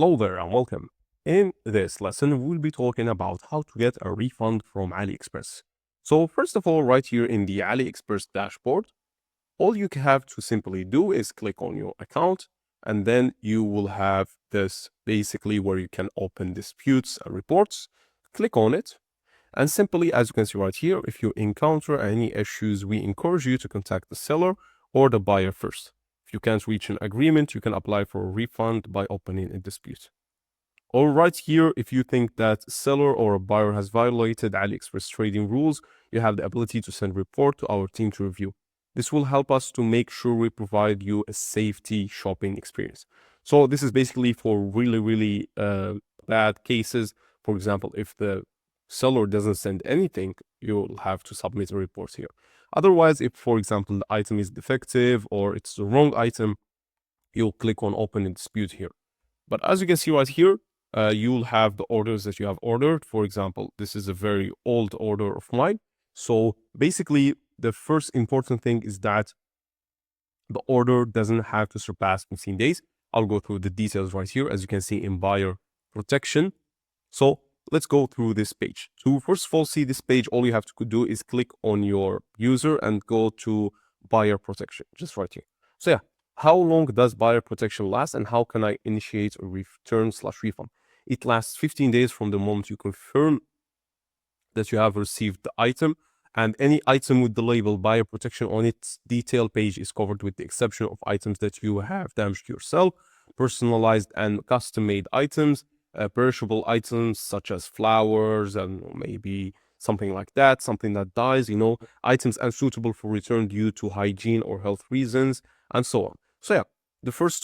Hello there and welcome. In this lesson, we'll be talking about how to get a refund from AliExpress. So first of all, right here in the AliExpress dashboard, all you have to simply do is click on your account, and then you will have this basically where you can open disputes and reports. Click on it, and simply, as you can see right here, if you encounter any issues, we encourage you to contact the seller or the buyer first. If you can't reach an agreement, you can apply for a refund by opening a dispute. Or right here, if you think that seller or a buyer has violated AliExpress trading rules, you have the ability to send a report to our team to review. This will help us to make sure we provide you a safety shopping experience. So this is basically for really bad cases. For example, if the seller doesn't send anything, you'll have to submit a report here. Otherwise, if, for example, the item is defective or it's the wrong item, you'll click on open a dispute here. But as you can see right here, you'll have the orders that you have ordered. For example, this is a very old order of mine. So basically, the first important thing is that the order doesn't have to surpass 15 days. I'll go through the details right here, as you can see in buyer protection. So let's go through this page. To first of all see this page, all you have to do is click on your user and go to buyer protection, just right here. So yeah, how long does buyer protection last and how can I initiate a return/refund? It lasts 15 days from the moment you confirm that you have received the item, and any item with the label buyer protection on its detail page is covered with the exception of items that you have damaged yourself, personalized and custom-made items, perishable items such as flowers and maybe something like that, something that dies, items unsuitable for return due to hygiene or health reasons, and so on. So yeah, the first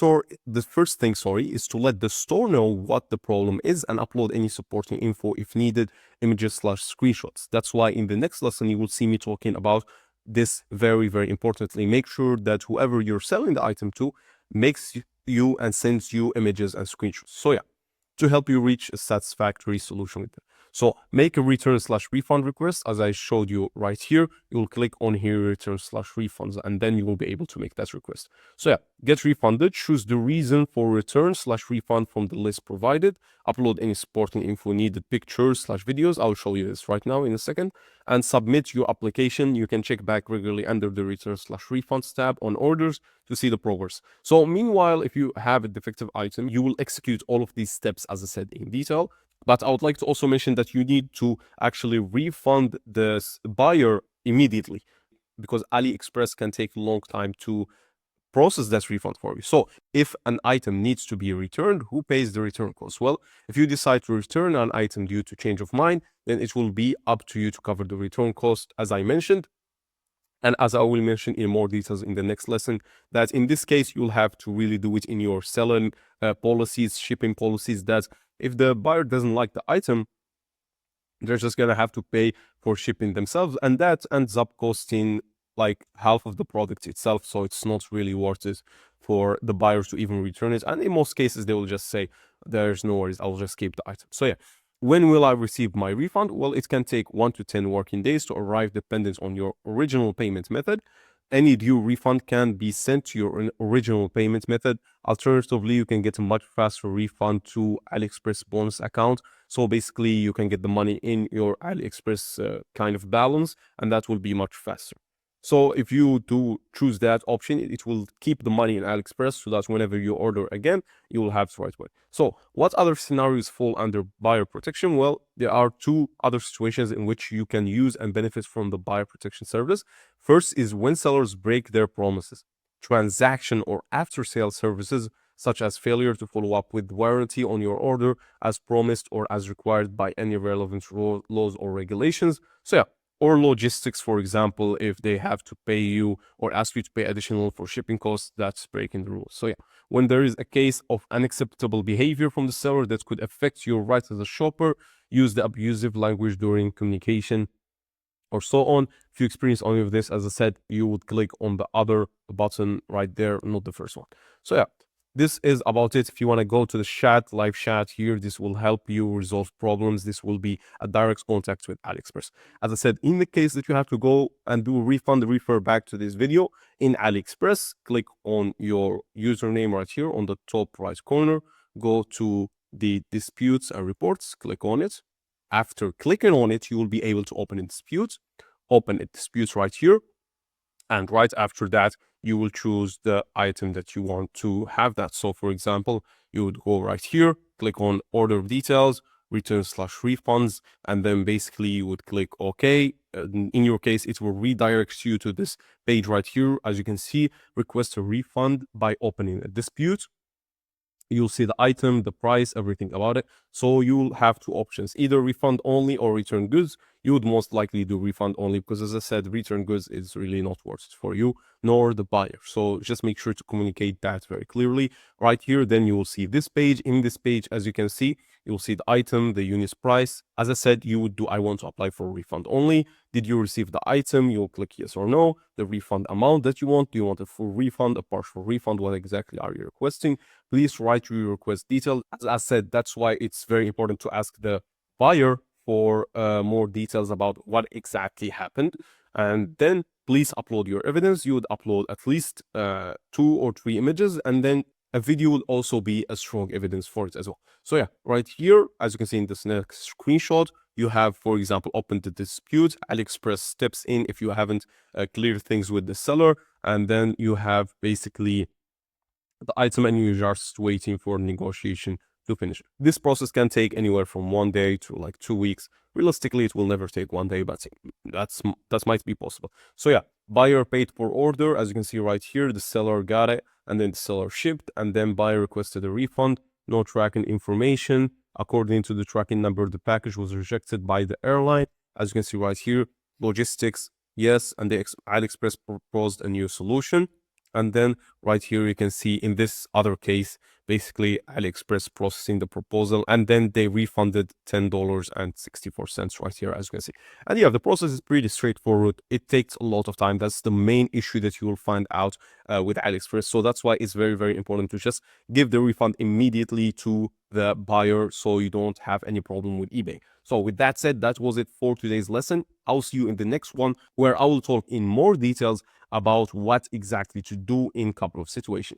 thing, is to let the store know what the problem is and upload any supporting info if needed, images/screenshots. That's why in the next lesson, you will see me talking about this very importantly. Make sure that whoever you're selling the item to makes you and sends you images and screenshots. So yeah, to help you reach a satisfactory solution with it. So make a return/refund request. As I showed you right here, you will click on here return/refunds, and then you will be able to make that request. So yeah, get refunded, choose the reason for return/refund from the list provided, upload any supporting info needed, pictures/videos. I'll show you this right now in a second, and submit your application. You can check back regularly under the return/refunds tab on orders to see the progress. So meanwhile, if you have a defective item, you will execute all of these steps as I said in detail. But I would like to also mention that you need to actually refund the buyer immediately, because AliExpress can take a long time to process that refund for you. So if an item needs to be returned, who pays the return cost? Well, if you decide to return an item due to change of mind, then it will be up to you to cover the return cost, as I mentioned. And as I will mention in more details in the next lesson, that in this case, you'll have to really do it in your selling policies, shipping policies, that if the buyer doesn't like the item, they're just going to have to pay for shipping themselves. And that ends up costing like half of the product itself. So it's not really worth it for the buyers to even return it. And in most cases, they will just say, there's no worries, I'll just keep the item. So yeah, when will I receive my refund? Well, it can take 1 to 10 working days to arrive dependent on your original payment method. Any due refund can be sent to your original payment method. Alternatively, you can get a much faster refund to AliExpress bonus account. So basically, you can get the money in your AliExpress kind of balance, and that will be much faster. So if you do choose that option, it will keep the money in AliExpress so that whenever you order again, you will have it right away. So what other scenarios fall under buyer protection? Well, there are 2 other situations in which you can use and benefit from the buyer protection service. First is when sellers break their promises. Transaction or after-sale services, such as failure to follow up with warranty on your order as promised or as required by any relevant laws or regulations. So yeah, or logistics, for example, if they have to pay you or ask you to pay additional for shipping costs, that's breaking the rules. So yeah, when there is a case of unacceptable behavior from the seller that could affect your rights as a shopper, use the abusive language during communication or so on. If you experience any of this, as I said, you would click on the other button right there, not the first one. So yeah, this is about it. If you want to go to the live chat here, this will help you resolve problems. This will be a direct contact with AliExpress. As I said, in the case that you have to go and do a refund, refer back to this video in AliExpress, click on your username right here on the top right corner, go to the disputes and reports, click on it. After clicking on it, you will be able to open a dispute, open a dispute right here. And right after that, you will choose the item that you want to have that. So for example, you would go right here, click on order details, return/refunds, and then basically you would click OK. In your case, it will redirect you to this page right here. As you can see, request a refund by opening a dispute. You'll see the item, the price, everything about it. So you'll have two options, either refund only or return goods. You would most likely do refund only because, as I said, return goods is really not worth it for you nor the buyer. So just make sure to communicate that very clearly. Right here, then you will see this page. In this page, as you can see, you'll see the item, the unit's price. As I said, you would do I want to apply for refund only. Did you receive the item? You'll click yes or no. The refund amount that you want. Do you want a full refund, a partial refund? What exactly are you requesting? Please write your request details. As I said, that's why it's very important to ask the buyer for more details about what exactly happened. And then please upload your evidence. You would upload at least 2 or 3 images, and then a video will also be a strong evidence for it as well. So yeah, right here, as you can see in this next screenshot, you have, for example, opened the dispute. Aliexpress steps in if you haven't cleared things with the seller, and then you have basically the item and you're just waiting for negotiation to finish. This process can take anywhere from 1 day to like 2 weeks. Realistically, it will never take 1 day, but that might be possible. So yeah, buyer paid for order. As you can see right here, the seller got it, and then the seller shipped, and then buyer requested a refund. No tracking information. According to the tracking number, the package was rejected by the airline. As you can see right here, logistics, yes, and the AliExpress proposed a new solution. And then right here, you can see in this other case, basically AliExpress processing the proposal, and then they refunded $10.64 right here, as you can see. And yeah, the process is pretty straightforward. It takes a lot of time. That's the main issue that you will find out with AliExpress. So that's why it's very, very important to just give the refund immediately to the buyer so you don't have any problem with eBay. So with that said, that was it for today's lesson. I'll see you in the next one where I will talk in more details about what exactly to do in a couple of situations.